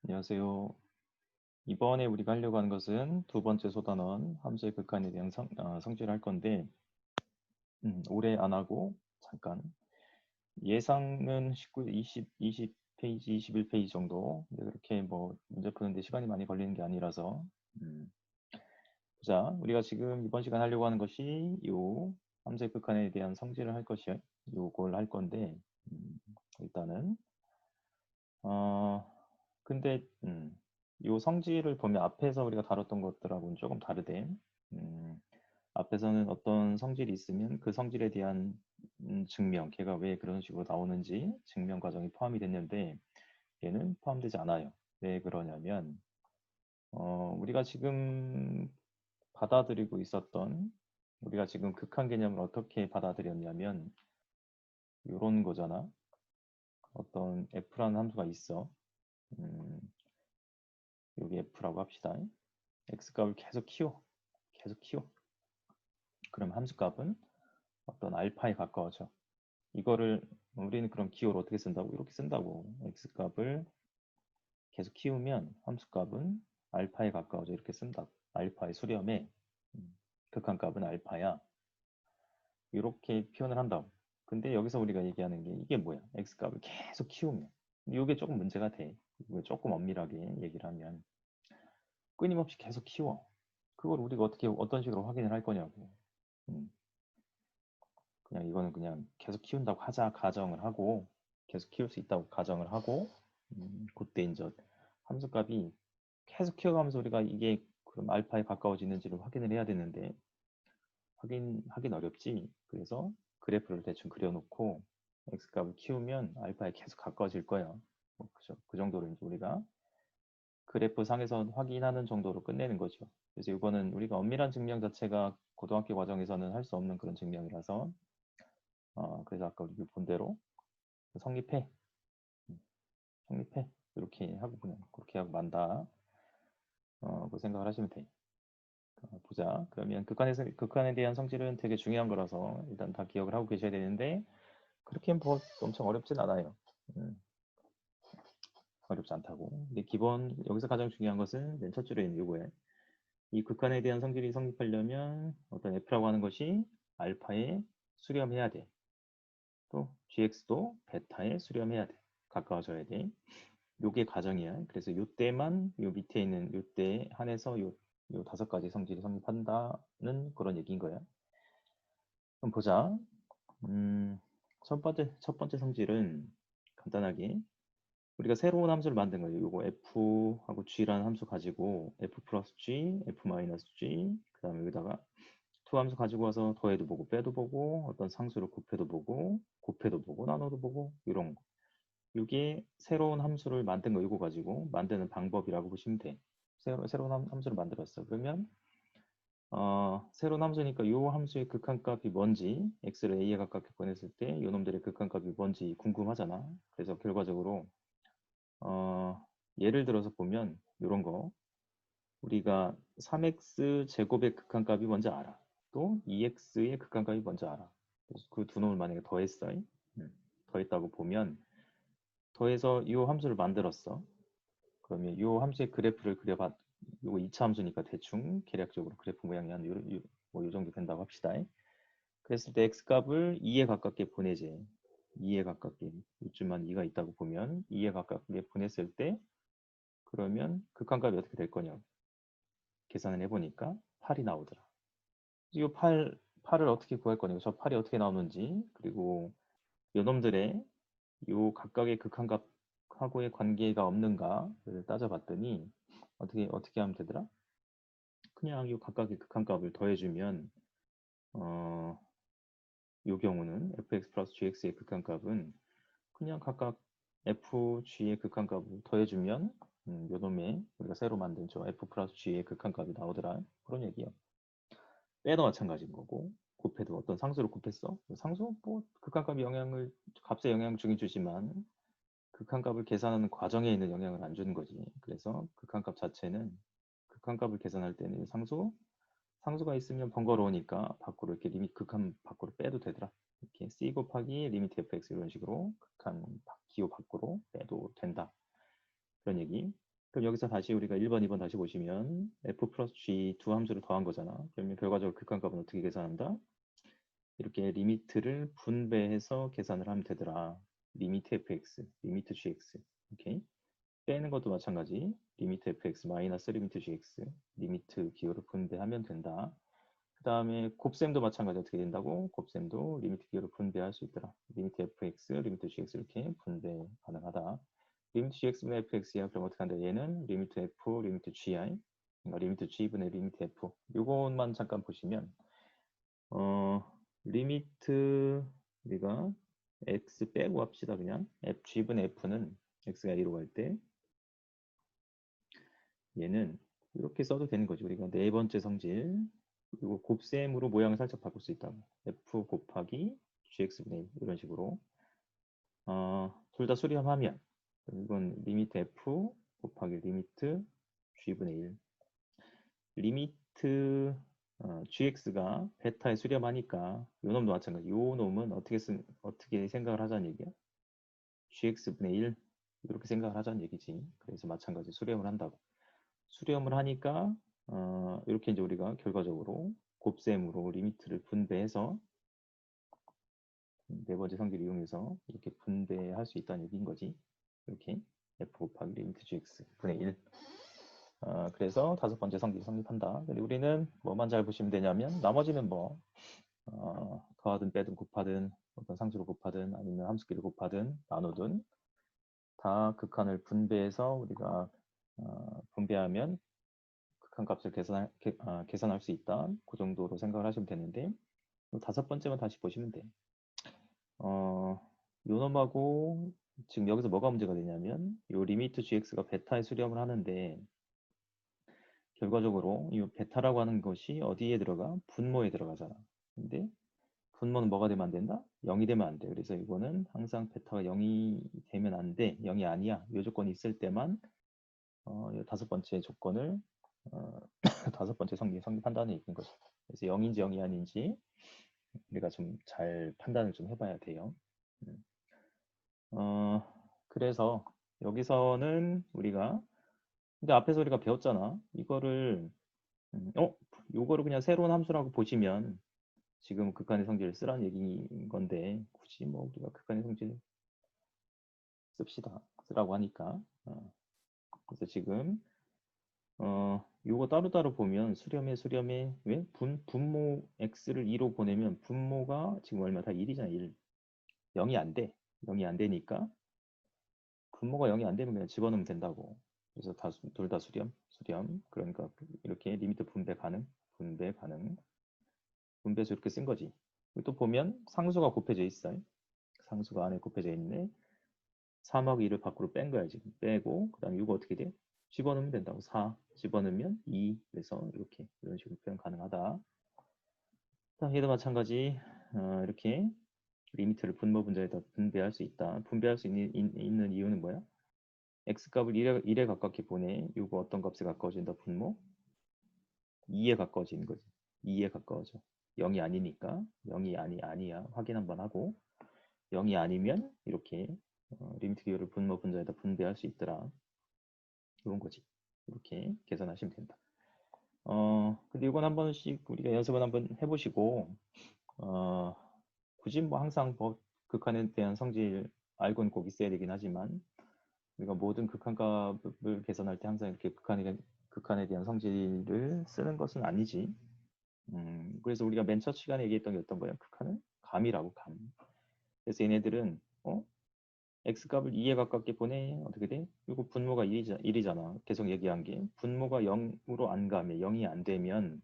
안녕하세요. 이번에 우리가 하려고 하는 것은 두 번째 소단원 함수의 극한에 대한 성질을 할 건데, 오래 안 하고 잠깐 예상은 19, 20페이지, 21페이지 정도. 근데 그렇게 뭐 문제 푸는데 시간이 많이 걸리는 게 아니라서 보자. 우리가 지금 이번 시간 하려고 하는 것이 요 함수의 극한에 대한 성질을 할 것이요. 요걸 할 건데, 일단은 어 근데 요 성질을 보면 앞에서 우리가 다뤘던 것들하고는 조금 다르대. 음, 앞에서는 어떤 성질이 있으면 그 성질에 대한 증명, 걔가 왜 그런 식으로 나오는지 증명 과정이 포함이 됐는데 얘는 포함되지 않아요. 왜 그러냐면 우리가 지금 받아들이고 있었던 우리가 지금 극한 개념을 어떻게 받아들였냐면 요런 거잖아. 어떤 f라는 함수가 있어. 음, 여기 f라고 합시다. x값을 계속 키워. 계속 키워. 그럼 함수값은 어떤 알파에 가까워져. 이거를 우리는 그럼 기호를 어떻게 쓴다고? 이렇게 쓴다고. x값을 계속 키우면 함수값은 알파에 가까워져. 이렇게 쓴다고. 알파의 수렴에 극한값은 알파야. 이렇게 표현을 한다고. 근데 여기서 우리가 얘기하는 게 이게 뭐야? x값을 계속 키우면. 이게 조금 문제가 돼. 이거 조금 엄밀하게 얘기를 하면 끊임없이 계속 키워. 그걸 우리가 어떻게 어떤 식으로 확인을 할 거냐고. 음, 그냥 이거는 그냥 계속 키운다고 하자 가정을 하고 계속 키울 수 있다고 가정을 하고 그때 이제 함수값이 계속 키워가면서 우리가 이게 그럼 알파에 가까워지는지를 확인을 해야 되는데 하긴 어렵지. 그래서 그래프를 대충 그려놓고 x값을 키우면 알파에 계속 가까워질 거야. 뭐 그죠? 그 정도로 이제 우리가 그래프 상에서 확인하는 정도로 끝내는 거죠. 그래서 이거는 우리가 엄밀한 증명 자체가 고등학교 과정에서는 할 수 없는 그런 증명이라서 그래서 아까 우리 본 대로 성립해. 성립해. 이렇게 하고 그냥 그렇게 하고 만다. 그 생각을 하시면 돼. 보자. 그러면 극한에 대한 성질은 되게 중요한 거라서 일단 다 기억을 하고 계셔야 되는데 그렇게 뭐 엄청 어렵진 않아요. 음, 어렵지 않다고. 근데 기본 여기서 가장 중요한 것은 맨 첫 줄에 있는 이거예요. 이 극한에 대한 성질이 성립하려면 어떤 f라고 하는 것이 알파에 수렴해야 돼. 또 gx도 베타에 수렴해야 돼. 가까워져야 돼. 요게 과정이야. 그래서 요때만 요 밑에 있는 요때에 한해서 요 다섯 가지 성질이 성립한다는 그런 얘기인 거야. 그럼 보자. 음, 첫 번째 성질은 간단하게 우리가 새로운 함수를 만든 거예요. 요거 f하고 g라는 함수 가지고 f 플러스 g, f 마이너스 g, 그 다음에 여기다가 두 함수 가지고 와서 더해도 보고 빼도 보고 어떤 상수를 곱해도 보고 곱해도 보고 나눠도 보고 이런 거. 이게 새로운 함수를 만든 거 이거 가지고 만드는 방법이라고 보시면 돼. 새로운 함수를 만들었어. 그러면 새로운 함수니까 이 함수의 극한값이 뭔지 x를 a에 가깝게 보냈을 때 이 놈들의 극한값이 뭔지 궁금하잖아. 그래서 결과적으로 예를 들어서 보면 이런 거 우리가 3x 제곱의 극한값이 뭔지 알아. 또 2x의 극한값이 뭔지 알아. 그래서 그 두 놈을 만약에 더했어. 더했다고 보면 더해서 이 함수를 만들었어. 그러면 이 함수의 그래프를 그려봤, 이거 2차 함수니까 대충 계략적으로 그래프 모양이 한 요 정도 된다고 합시다. 그랬을 때 x값을 2에 가깝게 보내지. 2에 가깝게. 이쯤만 2가 있다고 보면 2에 가깝게 보냈을 때 그러면 극한값이 어떻게 될 거냐. 계산을 해보니까 8이 나오더라. 이 8을 어떻게 구할 거냐고. 저 8이 어떻게 나오는지 그리고 요놈들의 요 각각의 극한값하고의 관계가 없는가를 따져봤더니 어떻게 하면 되더라? 그냥 이 각각의 극한값을 더해주면 어, 요 경우는 fx 플러스 gx의 극한값은 그냥 각각 fg의 극한값을 더해주면 요 놈의 우리가 새로 만든 저 f 플러스 g의 극한값이 나오더라. 그런 얘기야. 빼도 마찬가지인 거고 곱해도 어떤 상수를 곱했어. 상수 뭐 극한값이 값에 영향을 주긴 주지만 극한값을 계산하는 과정에 있는 영향을 안 주는 거지. 그래서 극한값 자체는 극한값을 계산할 때는 상수가 있으면 번거로우니까 밖으로 이렇게 극한 밖으로 빼도 되더라. 이렇게 c 곱하기 리미트 fx 이런 식으로 극한 기호 밖으로 빼도 된다. 그런 얘기. 여기서 다시 우리가 1번, 2번 다시 보시면 f 플러스 g 두 함수를 더한 거잖아. 그러면 결과적으로 극한값은 어떻게 계산한다? 이렇게 리미트를 분배해서 계산을 하면 되더라. 리미트 fx, 리미트 gx. 오케이. 빼는 것도 마찬가지. 리미트 fx 마이너스 리미트 gx, 리미트 기호를 분배하면 된다. 그 다음에 곱셈도 마찬가지. 어떻게 된다고? 곱셈도 리미트 기호를 분배할 수 있더라. 리미트 fx, 리미트 gx 이렇게 분배 가능하다. 리미트 gx분의 fx야. 그럼 어떻게 한다? 얘는 리미트 f, 리미트 gi, 그러니까 리미트 g분의 리미트 f. 요것만 잠깐 보시면 리미트 우리가 x 빼고 합시다. 그냥 g분의 f는 x가 2로 갈 때 얘는 이렇게 써도 되는 거지. 우리가 네 번째 성질 그리고 곱셈으로 모양을 살짝 바꿀 수 있다고. f 곱하기 gx분의 1 이런 식으로 둘 다 수렴하면 이건 리미트 f 곱하기 리미트 g분의 1 리미트 gx가 베타에 수렴하니까 요 놈도 마찬가지. 요 놈은 어떻게 생각을 하자는 얘기야? gx분의 1 이렇게 생각을 하자는 얘기지. 그래서 마찬가지 수렴을 한다고. 수렴을 하니까 이렇게 이제 우리가 결과적으로 곱셈으로 리미트를 분배해서 네 번째 성질 이용해서 이렇게 분배할 수 있다는 얘기인 거지. 이렇게 f 곱하기 리미트 gx 분의 1. 그래서 다섯 번째 성질이 성립한다. 근데 우리는 뭐만 잘 보시면 되냐면 나머지는 뭐 더하든 빼든 곱하든 어떤 상수로 곱하든 아니면 함수끼리 곱하든 나누든 다 극한을 분배해서 우리가 분배하면 극한값을 계산할 수 있다. 그 정도로 생각을 하시면 되는데 다섯 번째만 다시 보시면 돼. 요 놈하고 지금 여기서 뭐가 문제가 되냐면 요 리미트 gx가 베타에 수렴을 하는데 결과적으로 이 베타라고 하는 것이 어디에 들어가? 분모에 들어가잖아. 근데 분모는 뭐가 되면 안 된다? 0이 되면 안 돼. 그래서 이거는 항상 베타가 0이 되면 안 돼. 0이 아니야. 이 조건이 있을 때만 이 다섯 번째 조건을 다섯 번째 성립한다는 얘기인 거죠. 그래서 0인지 0이 아닌지 우리가 좀 잘 판단을 좀 해봐야 돼요. 그래서 여기서는 우리가 근데 앞에서 우리가 배웠잖아. 이거를 요거를 그냥 새로운 함수라고 보시면 지금 극한의 성질을 쓰라는 얘기인 건데 굳이 뭐 우리가 극한의 성질 씁시다. 쓰라고 하니까. 그래서 지금 요거 따로따로 보면 수렴에 왜? 분모 x를 2로 보내면 분모가 지금 얼마 다 1이잖아. 1. 0이 안 돼. 0이 안 되니까 분모가 0이 안 되면 그냥 집어넣으면 된다고. 그래서 둘 다 수렴. 그러니까 이렇게 리미트 분배 가능. 분배수 이렇게 쓴 거지. 또 보면 상수가 곱해져 있어요. 상수가 안에 곱해져 있네. 3하고 2를 밖으로 뺀 거야 지금. 빼고 그 다음에 6 어떻게 돼? 집어넣으면 된다고. 4 집어넣으면 2. 그래서 이렇게 이런 식으로 표현 가능하다. 얘도 마찬가지. 이렇게 리미트를 분모 분자에다 분배할 수 있다. 분배할 수 있는 이유는 뭐야? x값을 1에 가깝게 보내. 이거 어떤 값에 가까워진다? 분모? 2에 가까워지는 거지. 2에 가까워져. 0이 아니니까 0이 아니야. 확인 한번 하고 0이 아니면 이렇게 리미트 기호를 분모 분자에다 분배할 수 있더라. 이런 거지. 이렇게 계산하시면 된다. 근데 이건 한 번씩 우리가 연습을 한번 해보시고 굳이 뭐 항상 뭐 극한에 대한 성질 알고는 꼭 있어야 되긴 하지만 우리가 모든 극한값을 계산할 때 항상 이렇게 극한에 대한 성질을 쓰는 것은 아니지. 그래서 우리가 맨 첫 시간에 얘기했던 게 어떤 거예요? 극한은 감이라고, 감. 그래서 얘네들은 x값을 2에 가깝게 보내. 어떻게 돼? 이거 분모가 1이잖아. 계속 얘기한 게. 분모가 0으로 안 가면 0이 안 되면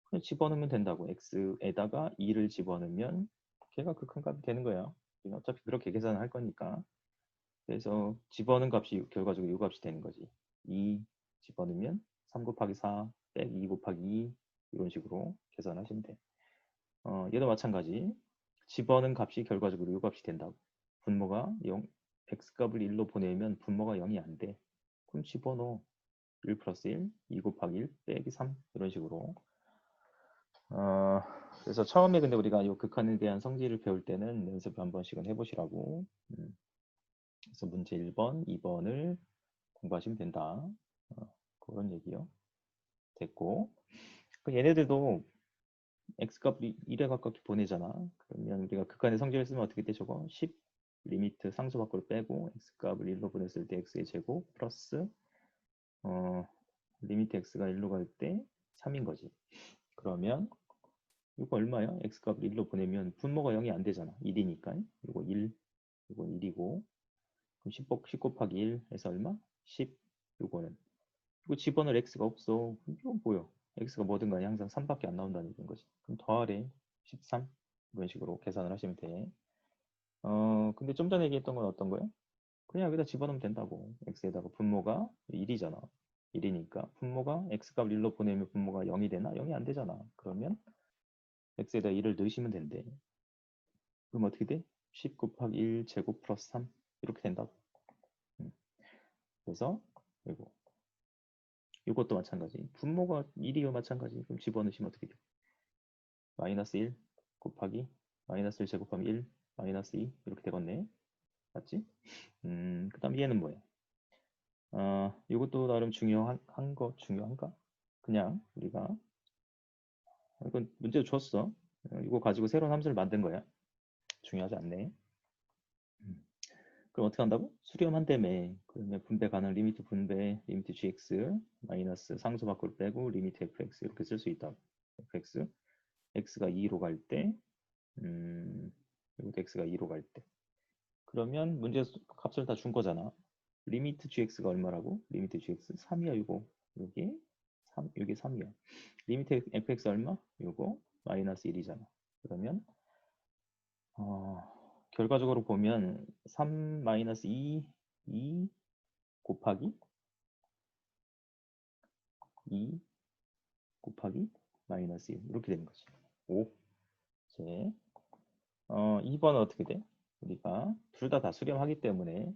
그냥 집어넣으면 된다고. x에다가 2를 집어넣으면 걔가 극한값이 되는 거야. 어차피 그렇게 계산을 할 거니까. 그래서 집어넣은 값이 결과적으로 이 값이 되는 거지. 2 집어넣으면 3 곱하기 4 빼기 2 곱하기 2 이런 식으로 계산하시면 돼. 얘도 마찬가지. 집어넣은 값이 결과적으로 이 값이 된다고. 분모가 0, x값을 1로 보내면 분모가 0이 안 돼. 그럼 집어넣어. 1 플러스 1, 2 곱하기 1 빼기 3 이런 식으로. 그래서 처음에 근데 우리가 이 극한에 대한 성질을 배울 때는 연습을 한 번씩은 해보시라고. 그래서 문제 1번, 2번을 공부하시면 된다. 그런 얘기요. 됐고. 얘네들도 x값 1에 가깝게 보내잖아. 그러면 우리가 극한의 성질을 쓰면 어떻게 돼? 저거 10 리미트 상수 밖으로 빼고 x값을 1로 보냈을 때 x의 제곱 플러스 리미트 x가 1로 갈 때 3인 거지. 그러면 이거 얼마야? x값을 1로 보내면 분모가 0이 안 되잖아. 1이니까. 이거 1, 이거 1이고 그럼 10 곱하기 1 해서 얼마? 10. 요거는 이거 집어넣을 x가 없어. 이건 뭐야? x가 뭐든 간에 항상 3밖에 안 나온다는 얘기인 거지. 그럼 더하래 13 이런 식으로 계산을 하시면 돼. 근데 좀 전에 얘기했던 건 어떤 거야? 그냥 여기다 집어넣으면 된다고. x에다가 분모가 1이잖아. 1이니까 분모가 x값을 1로 보내면 분모가 0이 되나? 0이 안 되잖아. 그러면 x에다 1을 넣으시면 된대. 그럼 어떻게 돼? 10 곱하기 1 제곱 플러스 3 이렇게 된다고. 그래서 이거 이것도 마찬가지. 분모가 1이요 마찬가지. 그럼 집어넣으시면 어떻게 돼? 마이너스 1 곱하기 마이너스 1 제곱하면 1 마이너스 2 이렇게 되겠네. 맞지? 그 다음 얘는 뭐야? 이것도 나름 중요한가? 그냥 우리가 이건 문제 줬어. 이거 가지고 새로운 함수를 만든 거야. 중요하지 않네. 그럼 어떻게 한다고? 수렴한다며. 그러면 분배 가능 리미트 분배 리미트 gx 마이너스 상수 밖으로 빼고 리미트 fx 이렇게 쓸 수 있다. fx x가 2로 갈 때, 이것도 x가 2로 갈 때. 그러면 문제 값을 다 준 거잖아. 리미트 gx가 얼마라고? 리미트 gx 3이야 이거. 여기 3, 여기 3이야. 리미트 fx 얼마? 이거 마이너스 1이잖아. 그러면 결과적으로 보면 3 마이너스 2 곱하기 2 곱하기 마이너스 1 이렇게 되는 거지. 5. 이제 2번은 어떻게 돼? 우리가 둘 다 수렴하기 때문에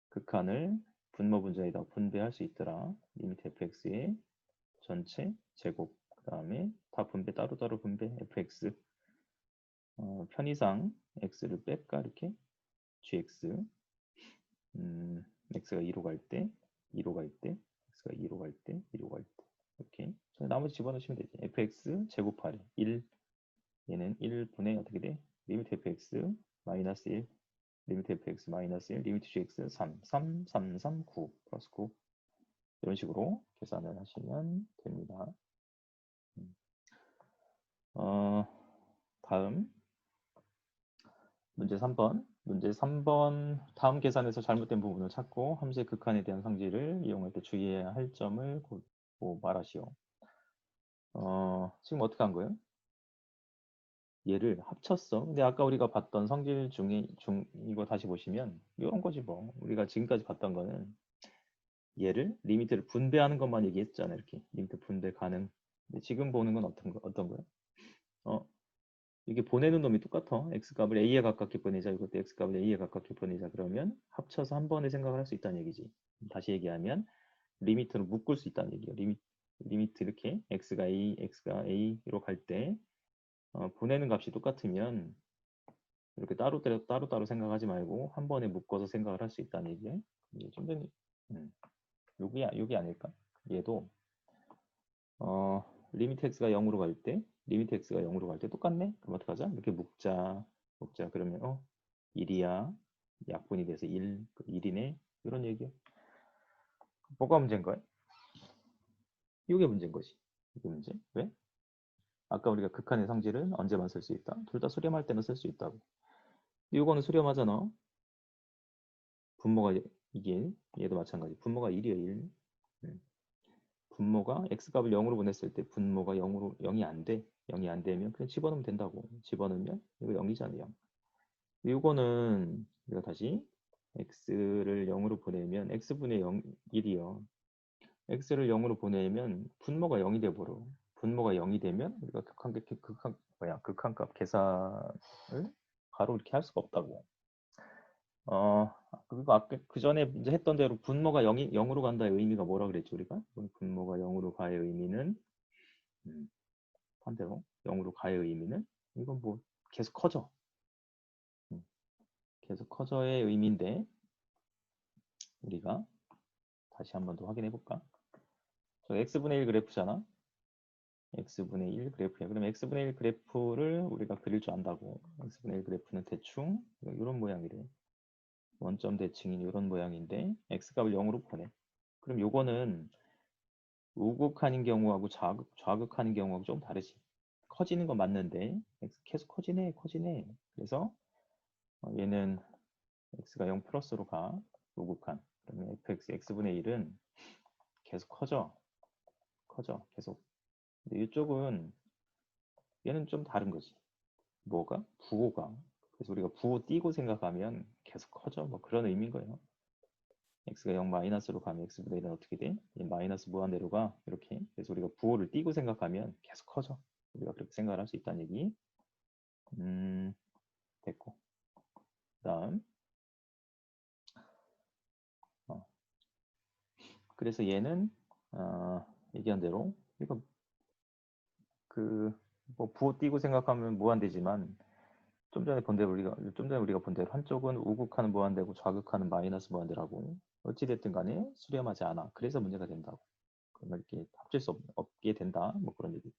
극한을 분모 분자에다 분배할 수 있더라. 리미트 fx의 전체 제곱 그 다음에 다 분배 따로따로 분배 fx 편의상 x를 뺄까 이렇게 gx x가 2로 갈 때 2로 갈 때 x가 2로 갈 때 2로 갈 때 이렇게 나머지 집어넣으시면 되지. fx 제곱하래 1 얘는 1분의 어떻게 돼? 리미트 fx 마이너스 1 리미트 fx 마이너스 1 리미트 gx 3 3 3 3 9 플러스 9 이런 식으로 계산을 하시면 됩니다. 다음 문제 3번. 문제 3번 다음 계산에서 잘못된 부분을 찾고 함수의 극한에 대한 성질을 이용할 때 주의해야 할 점을 말하시오. 지금 어떻게 한 거예요? 얘를 합쳤어. 근데 아까 우리가 봤던 성질 중에 이거 다시 보시면 이런 거지 뭐. 우리가 지금까지 봤던 거는 얘를 리미트를 분배하는 것만 얘기했잖아. 이렇게 리미트 분배 가능. 근데 지금 보는 건 어떤 거야? 이게 보내는 놈이 똑같아. x값을 a에 가깝게 보내자. 이것도 x값을 a에 가깝게 보내자. 그러면 합쳐서 한 번에 생각을 할 수 있다는 얘기지. 다시 얘기하면 리미트로 묶을 수 있다는 얘기야. 리미트 이렇게 x가 a로 갈 때 보내는 값이 똑같으면 이렇게 따로따로 생각하지 말고 한 번에 묶어서 생각을 할 수 있다는 얘기야. 이게 좀 전에 여기 아닐까? 얘도 리미트 x가 0으로 갈 때, 리미트 x가 0으로 갈 때 똑같네? 그럼 어떡하자? 이렇게 묶자. 그러면 1이야. 약분이 돼서 1이네. 이런 얘기야. 뭐가 문제인 거야? 이게 문제인 거지. 이게 문제. 왜? 아까 우리가 극한의 성질은 언제만 쓸 수 있다? 둘 다 수렴할 때는 쓸 수 있다고. 이거는 수렴하잖아. 분모가 이게 얘도 마찬가지. 분모가 1이야 1. 분모가 x값을 0으로 보냈을 때 분모가 0이 안 돼. 0이 안 되면 그냥 집어넣으면 된다고. 집어넣으면 이거 0이잖아요. 이거는 우리가 다시 x를 0으로 보내면 x분의 0, 1이요. x를 0으로 보내면 분모가 0이 돼버려. 분모가 0이 되면 우리가 극한값 계산을 바로 이렇게 할 수가 없다고. 그리고 아까 그 전에 이제 했던 대로 분모가 0으로 간다의 의미가 뭐라 그랬죠 우리가? 분모가 0으로 가의 의미는 반대로 0으로 가의 의미는 이건 뭐 계속 커져. 계속 커져의 의미인데 우리가 다시 한 번 더 확인해 볼까? 저 x분의 1 그래프잖아. x분의 1 그래프야. 그럼 x분의 1 그래프를 우리가 그릴 줄 안다고. x분의 1 그래프는 대충 이런 모양이래. 원점 대칭인 이런 모양인데 x값을 0으로 보내. 그럼 요거는 우극하는 경우하고 좌극하는 경우하고 좀 다르지. 커지는 건 맞는데 계속 커지네. 그래서 얘는 x가 0 플러스로 가. 우극한. 그러면 fx x분의 1은 계속 커져. 계속. 근데 이쪽은 얘는 좀 다른 거지. 뭐가? 부호가. 그래서 우리가 부호 띄고 생각하면 계속 커져. 뭐 그런 의미인 거예요. x가 0 마이너스로 가면 x분의 1은 어떻게 돼? 이 마이너스 무한대로가 이렇게. 그래서 우리가 부호를 띄고 생각하면 계속 커져. 우리가 그렇게 생각을 할 수 있다는 얘기. 됐고. 그다음 그래서 얘는 얘기한 대로 이거 뭐 부호 띄고 생각하면 무한대지만 좀 전에 우리가 본 대로 한쪽은 우극하는 무한대고 좌극하는 마이너스 무한대라고. 어찌됐든 간에 수렴하지 않아. 그래서 문제가 된다고. 그러면 이렇게 합칠 수 없게 된다. 뭐 그런 얘기.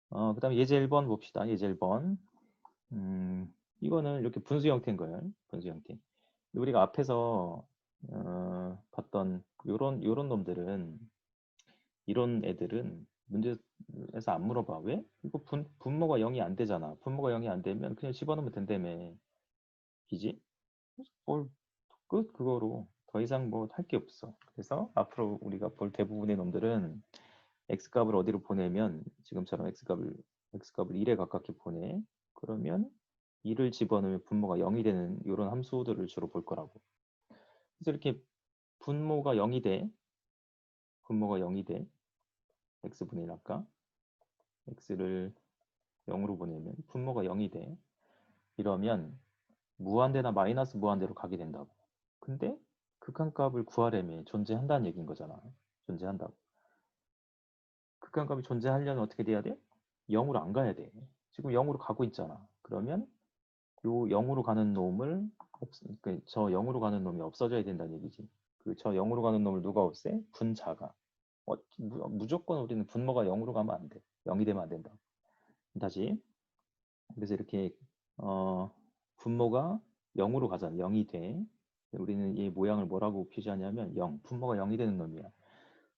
그다음에 예제 1번 봅시다. 예제 1번. 이거는 이렇게 분수 형태인 거예요. 분수 형태. 우리가 앞에서 봤던 요런 놈들은 이런 애들은 문제에서 안 물어봐. 왜? 이거 분모가 0이 안 되잖아. 분모가 0이 안 되면 그냥 집어넣으면 된다며. 그지? 뭘 끝 그거로 더 이상 뭐 할 게 없어. 그래서 앞으로 우리가 볼 대부분의 놈들은 x값을 어디로 보내면 지금처럼 x값을 1에 가깝게 보내. 그러면 2를 집어넣으면 분모가 0이 되는 이런 함수들을 주로 볼 거라고. 그래서 이렇게 분모가 0이 돼. x분의 1 아까 x를 0으로 보내면 분모가 0이 돼. 이러면 무한대나 마이너스 무한대로 가게 된다고. 근데 극한값을 구하려면 존재한다는 얘기인 거잖아. 존재한다고. 극한값이 존재하려면 어떻게 돼야 돼? 0으로 안 가야 돼. 지금 0으로 가고 있잖아. 그러면 요 0으로 가는 놈을 저 0으로 가는 놈이 없어져야 된다는 얘기지. 저 0으로 가는 놈을 누가 없애? 분자가. 무조건 우리는 분모가 0으로 가면 안 돼. 0이 되면 안 된다. 다시. 그래서 이렇게 분모가 0으로 가잖아. 0이 돼. 우리는 이 모양을 뭐라고 표시하냐면 0. 분모가 0이 되는 놈이야.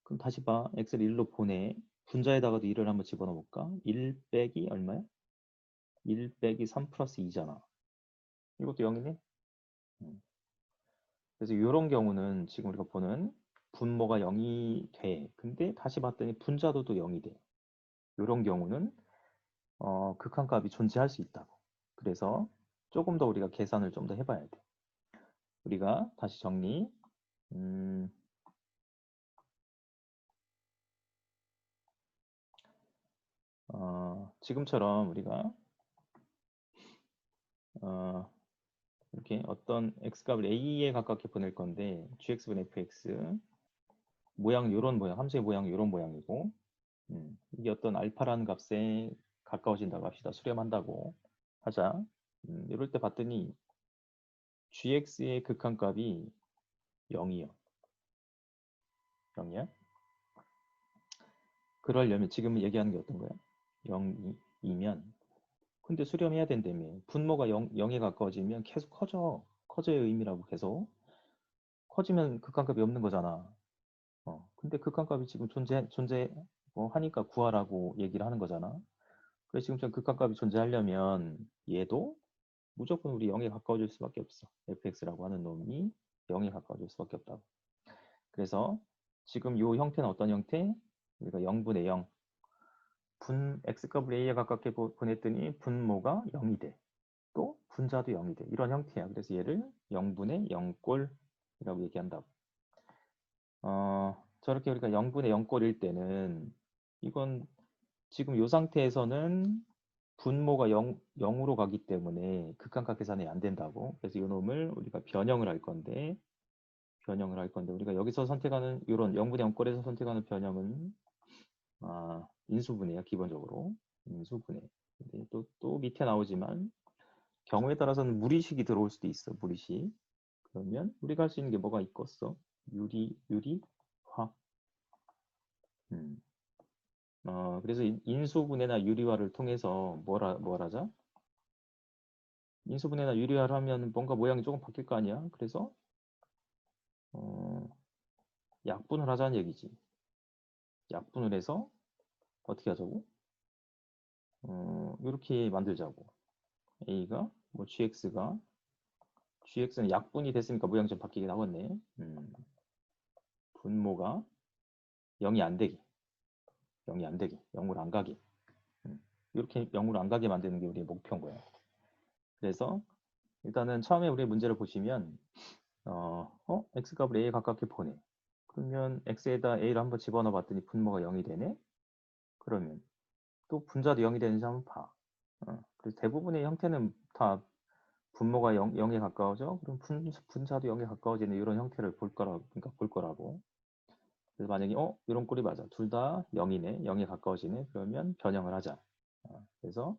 그럼 다시 봐. x를 1로 보내. 분자에다가도 1을 한번 집어넣어 볼까? 1 빼기 얼마야? 1 빼기 3 플러스 2잖아. 이것도 0이네? 그래서 이런 경우는 지금 우리가 보는 분모가 0이 돼. 근데 다시 봤더니 분자도도 0이 돼. 이런 경우는 극한값이 존재할 수 있다고. 그래서 조금 더 우리가 계산을 좀 더 해봐야 돼. 우리가 다시 정리. 지금처럼 우리가 이렇게 어떤 x값을 a에 가깝게 보낼 건데 gx분의 fx 모양 이런 모양, 함수의 모양 이런 모양이고 이게 어떤 알파라는 값에 가까워진다고 합시다. 수렴한다고 하자. 이럴 때 봤더니 gx의 극한값이 0이요. 0이야? 그러려면 지금 얘기하는 게 어떤 거야? 0이면 근데 수렴해야 된다며. 분모가 0에 가까워지면 계속 커져의 의미라고 계속. 커지면 극한값이 없는 거잖아. 근데 극한값이 지금 하니까 구하라고 얘기를 하는 거잖아. 그래서 지금 좀 극한값이 존재하려면 얘도 무조건 우리 0에 가까워질 수밖에 없어. fx라고 하는 놈이 0에 가까워질 수밖에 없다고. 그래서 지금 이 형태는 어떤 형태? 우리가 0분의 0. x값을 a에 가깝게 보냈더니 분모가 0이 돼. 또 분자도 0이 돼. 이런 형태야. 그래서 얘를 0분의 0꼴이라고 얘기한다고. 저렇게 우리가 0분의 0꼴일 때는 이건 지금 이 상태에서는 분모가 0으로 가기 때문에 극한값 계산이 안 된다고. 그래서 이 놈을 우리가 변형을 할 건데 우리가 여기서 선택하는 이런 0분의 0꼴에서 선택하는 변형은 인수분해야. 기본적으로 인수분해. 근데 또 밑에 나오지만 경우에 따라서는 무리식이 들어올 수도 있어. 무리식. 그러면 우리가 할 수 있는 게 뭐가 있겠어? 유리화. 그래서 인수분해나 유리화를 통해서 뭘 하자? 인수분해나 유리화를 하면 뭔가 모양이 조금 바뀔 거 아니야? 그래서 약분을 하자는 얘기지. 약분을 해서 어떻게 하자고? 이렇게 만들자고. A가 뭐 GX는 약분이 됐으니까 모양이 좀 바뀌긴 하겠네. 분모가 0이 안 되게. 0으로 안 가게. 이렇게 0으로 안 가게 만드는 게 우리의 목표인 거야. 그래서 일단은 처음에 우리 문제를 보시면 x값을 a에 가깝게 보내. 그러면 x에다 a를 한번 집어넣어 봤더니 분모가 0이 되네. 그러면 또 분자도 0이 되는지 한번 봐. 그래서 대부분의 형태는 다 분모가 0에 가까워져. 그럼 분자도 0에 가까워지는 이런 형태를 볼 거라고. 그래서 만약에 이런 꼴이 맞아. 둘 다 0이네. 0에 가까워지네. 그러면 변형을 하자. 그래서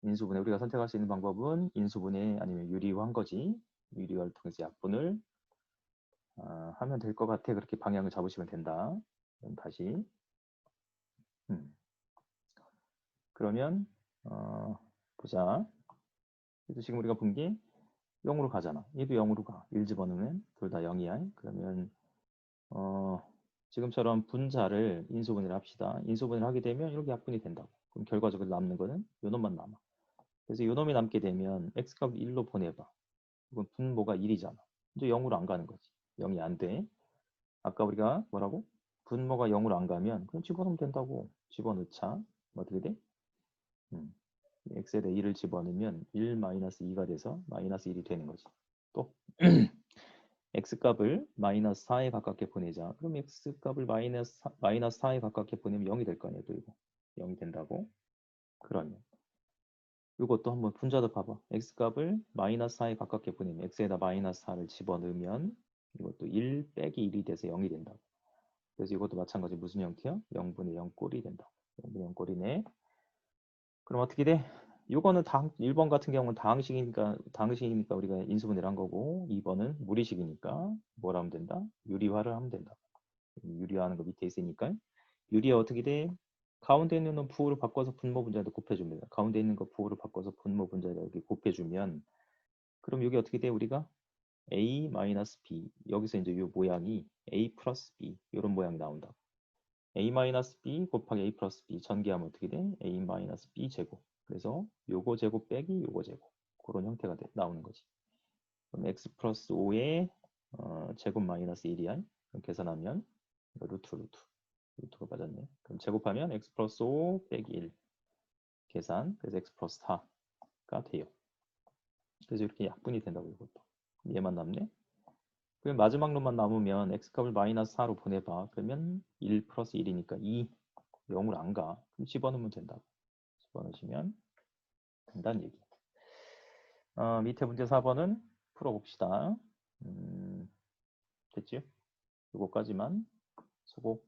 인수분해 우리가 선택할 수 있는 방법은 인수분해 아니면 유리화한 거지. 유리화를 통해서 약분을 하면 될 것 같아. 그렇게 방향을 잡으시면 된다. 그럼 다시 그러면 보자. 그래서 지금 우리가 본 게 0으로 가잖아. 얘도 0으로 가. 1 집어넣으면 둘 다 0이야. 그러면 지금처럼 분자를 인수분해를 합시다. 인수분해를 하게 되면 이렇게 약분이 된다고. 그럼 결과적으로 남는 거는 요 놈만 남아. 그래서 요 놈이 남게 되면 x값 1로 보내봐. 이건 분모가 1이잖아. 이제 0으로 안 가는 거지. 0이 안 돼. 아까 우리가 뭐라고? 분모가 0으로 안 가면 그럼 집어넣으면 된다고. 집어넣자. 어떻게 돼? x에다 1을 집어넣으면 1-2가 돼서 마이너스 1이 되는 거지. 또 x값을 마이너스 4에 가깝게 보내자. 그럼 x값을 마이너스 4에 가깝게 보내면 0이 될 거 아니야. 또 이거 0이 된다고. 그러면 이것도 한번 분자도 봐봐. x값을 마이너스 4에 가깝게 보내면 x에다 마이너스 4를 집어넣으면 이것도 1 빼기 1이 돼서 0이 된다고. 그래서 이것도 마찬가지 무슨 형태야? 0분의 0 꼴이 된다. 0분의 0 꼴이네. 그럼 어떻게 돼? 이거는 1번 같은 경우는 다항식이니까 우리가 인수분해를 한 거고 2번은 무리식이니까 뭘 하면 된다? 유리화를 하면 된다. 유리화하는 거 밑에 있으니까 유리화 어떻게 돼? 가운데 있는 놈 부호로 바꿔서 분모 분자에다 곱해줍니다. 가운데 있는 거 부호로 바꿔서 분모 분자에다 이렇게 곱해주면 그럼 여기 어떻게 돼? 우리가 a-b 여기서 이제 이 모양이 a 플러스 b 이런 모양이 나온다. a-b 곱하기 a 플러스 b 전개하면 어떻게 돼? a-b 제곱. 그래서 요거 제곱 빼기 요거 제곱. 그런 형태가 나오는 거지. 그럼 x 플러스 5의 제곱 마이너스 1이야. 그럼 계산하면 루트가 빠졌네. 그럼 제곱하면 x 플러스 5 빼기 1 계산. 그래서 x 플러스 4가 돼요. 그래서 이렇게 약분이 된다고 이것도. 얘만 남네. 그럼 마지막 놈만 남으면 x값을 마이너스 4로 보내봐. 그러면 1 플러스 1이니까 2 0으로 안 가. 그럼 집어넣으면 된다. 집어넣으시면 된다는 얘기. 밑에 문제 4번은 풀어봅시다. 됐지? 요거까지만 수고.